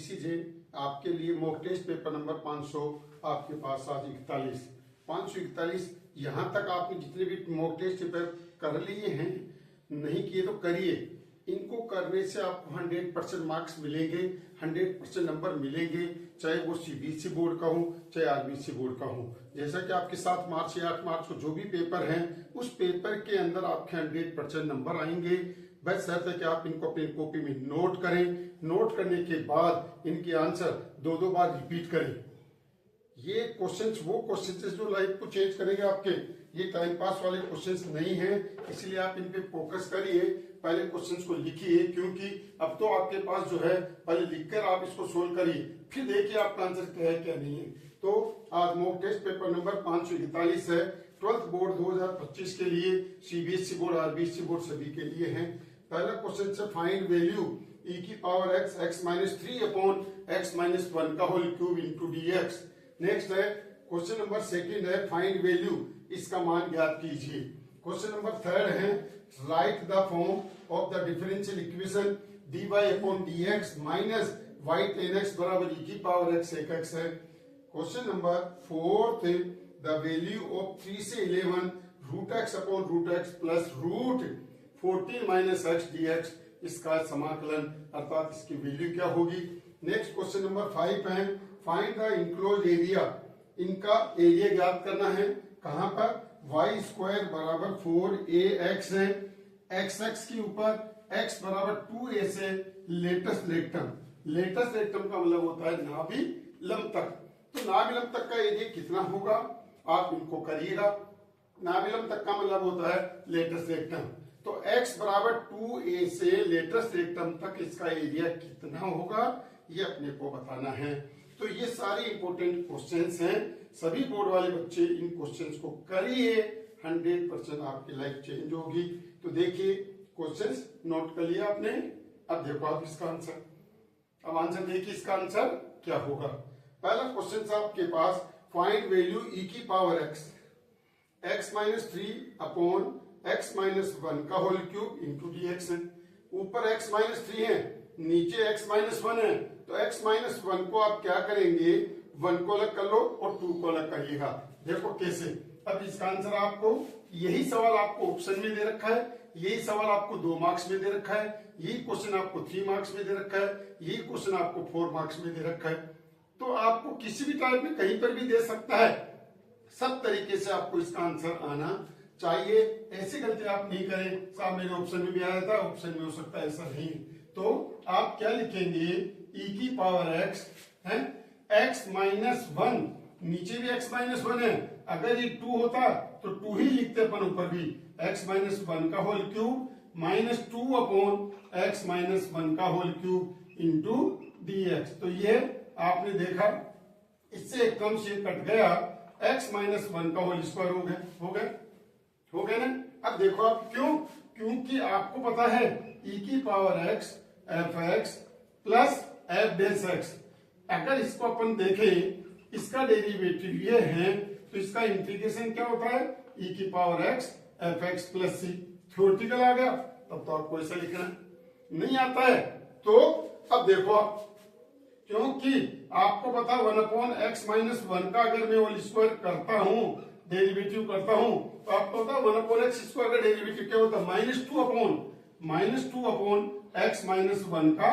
IPC Jain आपके लिए mock test paper number 500 आपके पास आज 541। यहाँ तक आपने जितने भी मॉक टेस्ट पेपर कर लिए हैं, नहीं किए तो करिए। इनको करने से आपको 100% मार्क्स मिलेंगे, 100% नंबर मिलेंगे, चाहे वो सीबीएसई बोर्ड का हो चाहे आरबीसी बोर्ड का हो। जैसा कि आपके 7 मार्च या 8 मार्च को जो भी पेपर हैं, उस पेपर के अंदर आपके 100% नंबर आएंगे। बस शर्त है कि आप इनको अपनी कॉपी में नोट करें। नोट करने के बाद इनके आंसर 2-2 बार रिपीट करें। ये क्वेश्चंस वो क्वेश्चंस जो लाइफ को चेंज करेंगे आपके, ये टाइम पास वाले क्वेश्चंस नहीं हैं, इसलिए आप इन पे फोकस करिए। पहले क्वेश्चंस को लिखिए, क्योंकि अब तो आपके पास जो है, पहले लिखकर आप इसको सोल्व करिए, फिर देखिए आपका आंसर क्या है क्या नहीं है। तो आज मॉक टेस्ट पेपर नंबर 541 है, 12th बोर्ड 2025 के लिए, सीबीएसई बोर्ड आरबीसी बोर्ड सभी के लिए है। पहला क्वेश्चन से फाइंड वैल्यू e की power x x minus 3 upon x minus 1 का whole cube into dx। Next है क्वेश्चन नंबर सेकंड है फाइंड वैल्यू, इसका मान ज्ञात कीजिए। क्वेश्चन नंबर थर्ड है write the form of the differential equation dy upon dx minus y tan x बराबर e की पावर x sec x है। Question number fourth the value of 3 से 11 root x upon root x plus root 14 minus x dx, इसका समाकलन अर्थात इसकी value क्या होगी। नेक्स्ट क्वेश्चन नंबर 5 है फाइंड द इंक्लोज एरिया, इनका एरिया ज्ञात करना है। कहां पर y स्क्वायर बराबर 4ax है, x के ऊपर x बराबर 2a से लेटेस्ट रेक्टम, लेटेस्ट रेक्टम का मतलब होता है नाभि लंब तक। तो नाभि लंब तक का एरिया कितना होगा आप इनको करिएगा। नाभि लंब तक का मतलब होता है लेटेस्ट रेक्टम, तो x बराबर 2a से लेटेस्ट रेक्टम तक इसका एरिया कितना होगा ये अपने को बताना है। तो ये सारे इंपॉर्टेंट क्वेश्चंस हैं, सभी बोर्ड वाले बच्चे इन क्वेश्चंस को करिए, 100% आपकी लाइफ चेंज होगी। तो देखिए क्वेश्चंस नोट कर लिया आपने, अब देखो आप इसका आंसर। अब आंसर देखिए इसका आंसर क्या होगा। पहला क्वेश्चन आपके पास फाइंड वैल्यू e की power x minus 3 upon x minus 1 का होल क्यूब इंटू dx है। ऊपर x माइनस 3 है, नीचे x माइनस 1 है, तो x माइनस 1 को आप क्या करेंगे, 1 को अलग कर लो और 2 को अलग करिएगा। देखो कैसे। अब इसका आंसर आपको, यही सवाल आपको ऑप्शन में दे रखा है, यही सवाल आपको 2 मार्क्स में दे रखा है, यही क्वेश्चन आपको 3 मार्क्स में दे रखा है, यही क्वेश्चन आपको 4 मार्क्स में दे रखा है। तो आपको किसी भी टाइप में कहीं पर भी दे सकता है, सब तरीके से आपको इसका आंसर आना चाहिए। ऐसी गलती आप नहीं करें, साहब मेरे ऑप्शन में भी आया था, ऑप्शन में हो सकता है, ऐसा नहीं। तो आप क्या लिखेंगे, e की पावर x है, x माइनस 1, नीचे भी x माइनस 1 है, अगर ये 2 होता तो 2 ही लिखते अपन ऊपर भी, x माइनस 1 का whole cube minus 2 upon x minus 1 का होल क्यूब इंटू dx। तो ये आपने देखा, इससे एक क्रम से कट गया, x माइनस 1 का होल स्क्वायर हो गया ना। अब देखो आप क्यों, क्योंकि आपको पता है e की power x f x plus f dash x, अगर इसको अपन देखें इसका डेरिवेटिव ये है, तो इसका इंटीग्रेशन क्या होता है, e की power x f x plus C. Theoretical आ गया, तब तो आपको ऐसा लिखना नहीं आता है। तो अब देखो आप, क्योंकि आपको पता 1 अपॉन एक्स माइनस 1 का अगर मैं होल स्क्वायर करता हूं, डेरिवेटिव करता हूं, तो आपको पता 1 अपॉन एक्स स्क्वायर का डेरिवेटिव क्या होता है, minus two upon x minus 1 का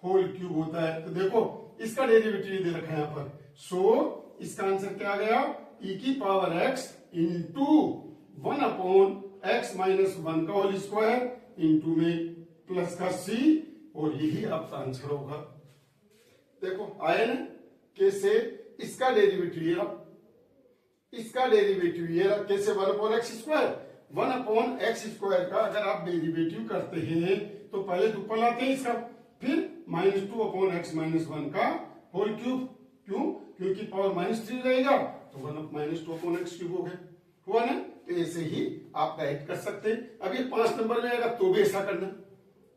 होल क्यूब होता है। तो देखो इसका डेरिवेटिव दे रखा है यहाँ पर, सो इसका आंसर क्या आ गया, e की power x into 1 upon x minus 1 का होल स्क्वायर इंटू में प्लस का c, और यही आपका आंसर होगा। देखो आया ना कैसे, इसका डेरिवेटिव ये, इसका डेरिवेटिव ये कैसे, 1 upon x square, 1 upon x square का अगर आप डेरिवेटिव करते हैं तो पहले ऊपर लाते हैं इसका, फिर माइनस 2 अपॉन एक्स माइनस 1 का होल क्यूब। क्यों, क्योंकि पावर माइनस 3 रहेगा, तो 1 माइनस 2 अपॉन एक्स क्यूब हो गया, हुआ ना। तो ऐसे ही आप डायरेक्ट कर सकते हैं। अब ये 5 नंबर में आएगा तो भी ऐसा करना,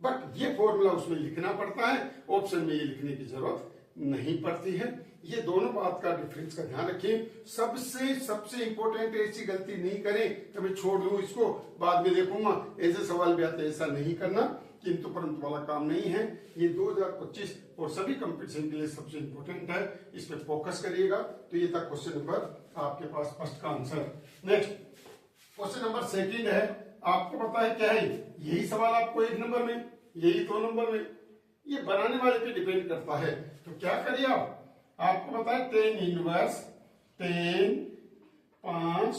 बट ये फॉर्मूला उसमें लिखना पड़ता है, ऑप्शन में ये लिखने की जरूरत नहीं पड़ती है। ये दोनों बात का डिफरेंस का ध्यान रखें। सबसे इंपॉर्टेंट ऐसी गलती नहीं करें कि मैं छोड़ दूं इसको, बाद में देखूंगा ऐसे सवाल भी आते, ऐसा नहीं करना किंतु परंतु वाला काम नहीं है। ये 2025 और सभी कंपटीशन के लिए सबसे इंपॉर्टेंट है, इस पे फोकस करिएगा। तो ये था क्वेश्चन नंबर आपके पास फर्स्ट का answer. Next question number second है, आपको पता है क्या है, यही सवाल आपको 1 नंबर में, यही 2 नंबर में, ये बनाने वाले पे डिपेंड करता है। तो क्या करिए आपको पता है tan inverse tan 5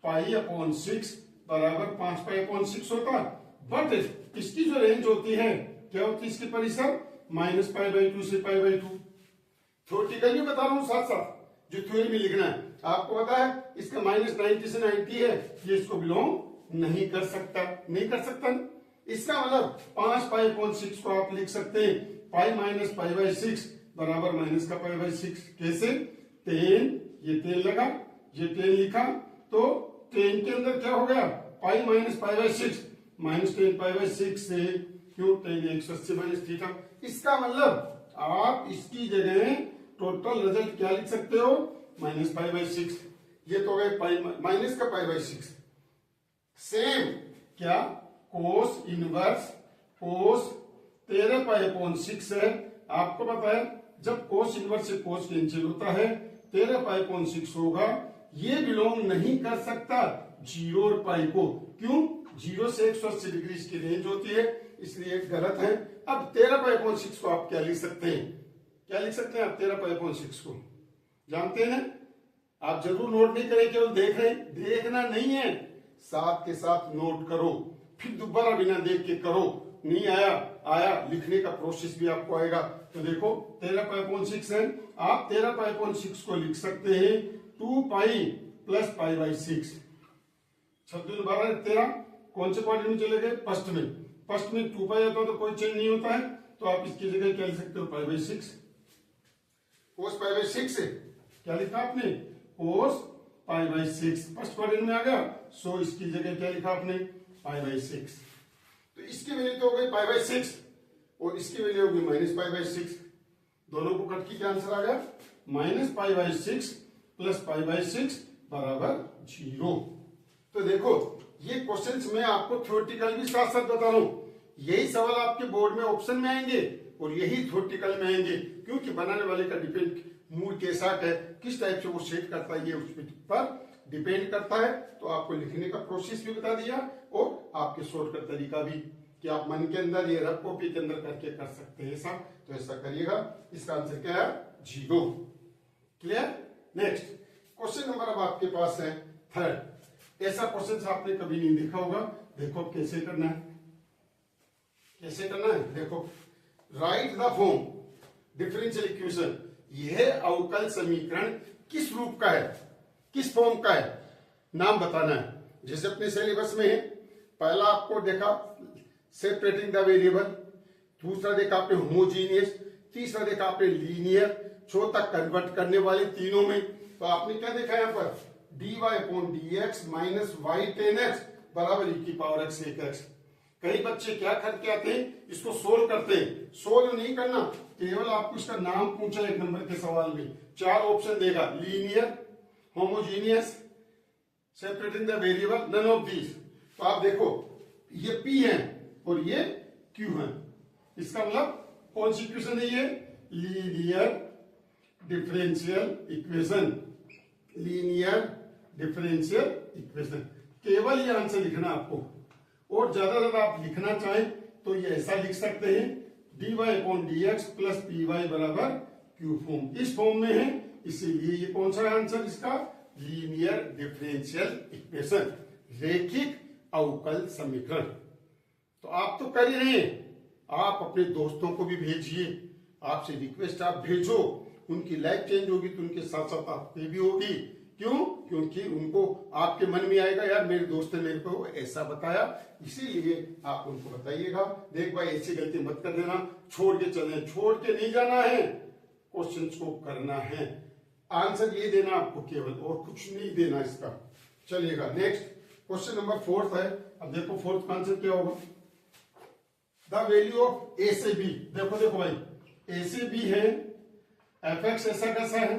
pi upon 6 बराबर 5 पाई अपॉन 6 होता है। बट इसकी जो रेंज होती है क्या होती है इसकी परिसर, माइनस पाई बाई 2 से पाई बाई 2। थ्योरेटिकली बता रहा हूं, साथ साथ जो थ्योरी में लिखना है। आपको पता है इसका माइनस 90 से 90 है, ये इसको बिलोंग नहीं कर सकता, नहीं कर सकता न? इसका मतलब 5 पाई अपॉन 6 को आप लिख सकते हैं पाई माइनस पाई बाई 6 बराबर माइनस का पाई बाई 6। कैसे, टेन, ये टेन लगा, ये टेन लिखा, तो टेन के अंदर क्या हो गया, pi minus pi by 6 minus 10 pi by 6 से, क्यों, टेन 180 माइनस थीटा। इसका मतलब आप इसकी जगह टोटल रिजल्ट क्या लिख सकते हो, माइनस पाई बाई 6। ये तो गए पाई माइनस का पाई बाई 6। सेम क्या, कोस इनवर्स कोस 13 पाई अपॉन 6 है। आपको पता है जब कोस इनवर्स से कोस कैंसिल होता है 13 पाई अपॉन 6 होगा। ये बिलोंग नहीं कर सकता 0 और पाई को, क्यों, 0 से 180 डिग्री की रेंज होती है, इसलिए गलत है। अब 13 पाई अपॉन 6 को आप क्या लिख सकते हैं, क्या लिख सकते हैं आप 13 पाई अपॉन 6 को, जानते हैं। आप जरूर नोट नहीं करें, केवल देख रहे, देखना नहीं है, साथ के साथ नोट करो, फिर दोबारा बिना देख के करो। नहीं आया लिखने का प्रोसेस भी आपको आएगा। तो देखो 13 पाई अपॉन 6 है, आप 13 पाई अपॉन 6 को लिख सकते हैं 2 पाई प्लस पाई बाई 6। 26 12 13, कौन से क्वाड्रेंट में चले गए, फर्स्ट में। फर्स्ट में 2 पाई आता है तो कोई चेंज नहीं होता है, तो आप इसकी जगह क्या लिख सकते हो, pi by 6। Cos pi by 6 है, क्या लिखा आपने, कोस पाई बाई 6, फर्स्ट क्वाड्रेंट में आ गया, सो इसकी जगह क्या लिखा आपने, पाई बाई 6। तो इसकी वैल्यू तो हो गई पाई बाई 6 और इसकी वैल्यू होगी माइनस पाई बाई 6। दोनों को कट की क्या आंसर आ गया, minus pi by 6 plus pi by 6 बराबर 0। तो देखो ये क्वेश्चंस में आपको थ्योरेटिकल भी साथ साथ बता रहा हूं, यही सवाल आपके बोर्ड में ऑप्शन में आएंगे और यही थ्योरेटिकल में आएंगे, क्योंकि बनाने वाले का डिपेंड मूड कैसा है, किस टाइप से वो सेट करता है, ये उस पर डिपेंड करता है। तो आपको लिखने का प्रोसेस भी बता दिया और आपके शॉर्टकट तरीका भी, कि आप मन के अंदर ये रफ कॉपी के अंदर करके कर सकते हैं ऐसा, तो ऐसा करिएगा। इसका आंसर क्या है, 0। क्लियर। नेक्स्ट क्वेश्चन नंबर अब आपके पास है थर्ड। ऐसा क्वेश्चन आपने कभी नहीं देखा होगा, देखो कैसे करना है, कैसे करना है। देखो, right the form differential equation, यह अवकल समीकरण किस रूप का है, किस फॉर्म का है, नाम बताना है। जैसे अपने सिलेबस में है, पहला आपको देखा सेपरेटिंग द वेरिएबल, दूसरा देखा आपने होमोजीनियस, तीसरा देखा आपने लीनियर, चौथा कन्वर्ट करने वाले तीनों में। तो आपने क्या देखा यहाँ पर, dy upon dx minus y tan x बराबर e की पावर x एक एक्स। कई बच्चे क्या करके आते हैं, इसको सोल्व करते हैं, सोल्व नहीं करना, केवल आपको इसका नाम पूछा 1 नंबर के सवाल में, 4 ऑप्शन देगा, linear, homogeneous, separating the variable, none of these. तो आप देखो ये P है और ये Q है, इसका मतलब कौन सी इक्वेशन है ये, linear differential equation, linear differential equation. केवल ये आंसर लिखना आपको, और ज्यादा आप लिखना चाहें तो ये ऐसा लिख सकते हैं, dy upon dx plus p y बराबर क्यू फॉर्म, इस फॉर्म में है, इसीलिए ये कौन सा है आंसर इसका, लीनियर डिफरेंशियल इक्वेशन, रैखिक अवकल समीकरण। तो आप तो कर ही रहे हैं, आप अपने दोस्तों को भी भेजिए, आपसे रिक्वेस्ट आप भेजो, उनकी लाइफ चेंज होगी तो उनके साथ साथ आपकी भी होगी। क्यों, क्योंकि उनको आपके मन में आएगा यार मेरे दोस्त ने मेरे को ऐसा बताया, इसीलिए आप उनको बताइएगा, देख भाई ऐसी गलती मत कर देना, छोड़ के चले, छोड़ के नहीं जाना है, क्वेश्चन को करना है, आंसर ये देना आपको केवल, और कुछ नहीं देना इसका। चलिएगा नेक्स्ट क्वेश्चन नंबर 4 है। अब देखो 4th का आंसर क्या होगा, द वैल्यू ऑफ ए से बी। देखो देखो भाई, ए से बी है, एफ एक्स ऐसा कैसा है,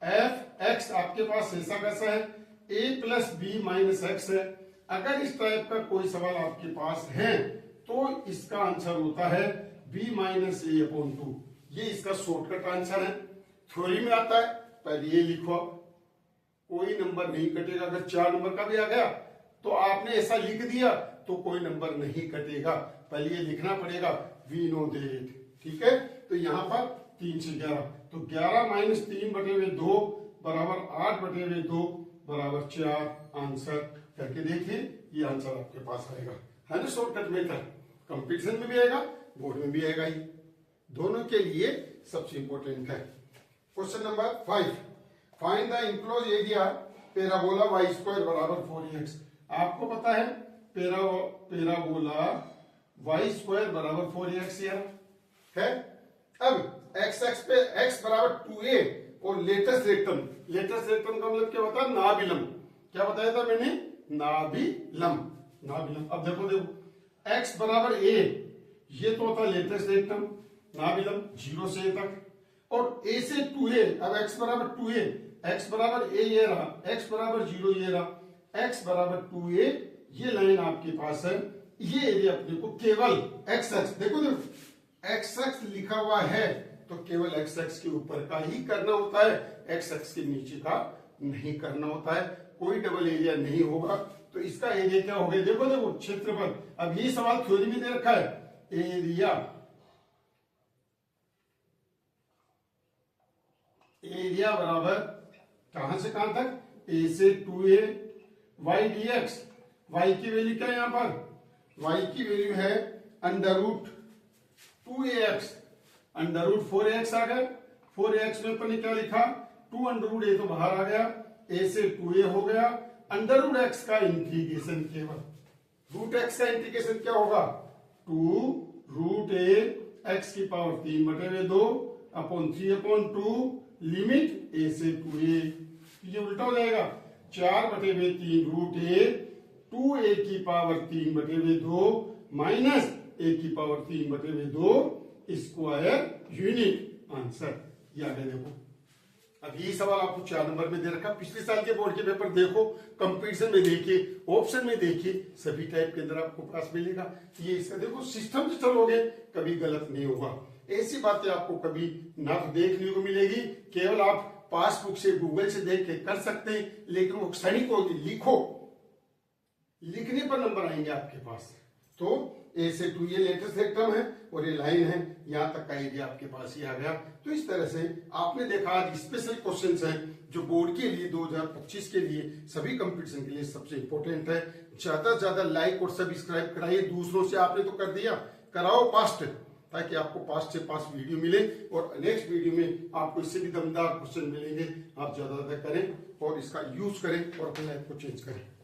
एफ एक्स आपके पास ऐसा कैसा है, ए प्लस बी माइनस एक्स है। अगर इस टाइप का कोई सवाल आपके पास है तो इसका आंसर होता है b माइनस ए अपॉन 2। ये इसका शॉर्टकट आंसर है। थ्योरी में आता है, पहले ये लिखो, कोई नंबर नहीं कटेगा। अगर 4 नंबर का भी आ गया तो आपने ऐसा लिख दिया तो कोई नंबर नहीं कटेगा, पहले ये लिखना पड़ेगा वी नो दैट। ठीक है, तो यहां पर 3 से 11, तो 11 माइनस 3/2 बराबर 8/2 बराबर 4। आंसर करके देखिए, ये आंसर आपके पास आएगा, है ना। शॉर्टकट मेथड कंपटीशन में भी आएगा, बोर्ड में भी आएगा, ही दोनों के लिए सबसे इंपॉर्टेंट है। Question number 5, find the enclose area parabola y square बराबर 4x। आपको पता है पैराबोला y स्क्वायर बराबर 4x है। अब x एक्स पे x बराबर 2a और लेटेस्ट रेक्टम का मतलब क्या होता है, नाभिलम। क्या बताया था मैंने, नाभिलम। अब देखो x बराबर a, ये तो होता है लेटेस्ट रेक्टम, नाभिलम 0 से a तक, और a से 2a। अब x बराबर 2a, x बराबर a ये रहा, x बराबर 0 ये रहा, x बराबर 2a ये लाइन आपके पास है। ये एरिया अपने को केवल x एक्स, देखो x एक्स लिखा हुआ है तो केवल x एक्स के ऊपर का ही करना होता है, x एक्स के नीचे का नहीं करना होता है। कोई डबल एरिया नहीं होगा। तो इसका एरिया क्या हो गया, देखो क्षेत्रफल। अब ये सवाल थ्योरी में दे रखा है, एरिया बराबर कहां से कहां तक, a से 2a y dx। y की वैल्यू क्या है यहां पर, y की वैल्यू है √2ax, √4ax आ गया। 4ax में अपन ने क्या लिखा, 2√a तो बाहर आ गया, a से 2a हो गया। √x का इंटीग्रेशन केवल, √x का इंटीग्रेशन क्या होगा, 2√a x की पावर 3/2 अपॉन 3/2 लिमिट a से 2a। ये उल्टा हो जाएगा, 4/3 √a 2a की पावर 3/2 माइनस a की पावर 3/2 स्क्वायर यूनिट। आंसर ये आ गया। देखो अब ये सवाल आपको 4 नंबर में दे रखा। पिछले साल के बोर्ड के पेपर देखो, कंपटीशन में देखिए, ऑप्शन में देखिए, सभी टाइप के अंदर आपको पास मिलेगा। ये इसका देखो सिस्टम से चलोगे कभी गलत नहीं होगा। ऐसी बातें आपको कभी ना तो देखने को मिलेगी, केवल आप पासबुक से गूगल से देख के कर सकते हैं, लेकिन वो क्षणिक होगी। लिखो, लिखने पर नंबर आएंगे आपके पास। तो a से 2 ये लेटेस्ट रेक्टम है और ये लाइन है, यहां तक का एरिया आपके पास ही आ गया। तो इस तरह से आपने देखा आज स्पेशल क्वेश्चंस हैं जो बोर्ड के लिए 2025 के लिए सभी कंपटीशन के लिए सबसे इंपॉर्टेंट है। ज्यादा से ज्यादा लाइक और सब्सक्राइब कराइए। दूसरों से आपने तो कर दिया, कराओ पास्ट, ताकि आपको पास्ट से पास्ट वीडियो मिले और नेक्स्ट वीडियो में आपको इससे भी दमदार क्वेश्चन मिलेंगे। आप ज्यादा करें और इसका यूज करें और अपनी लाइफ को चेंज करें।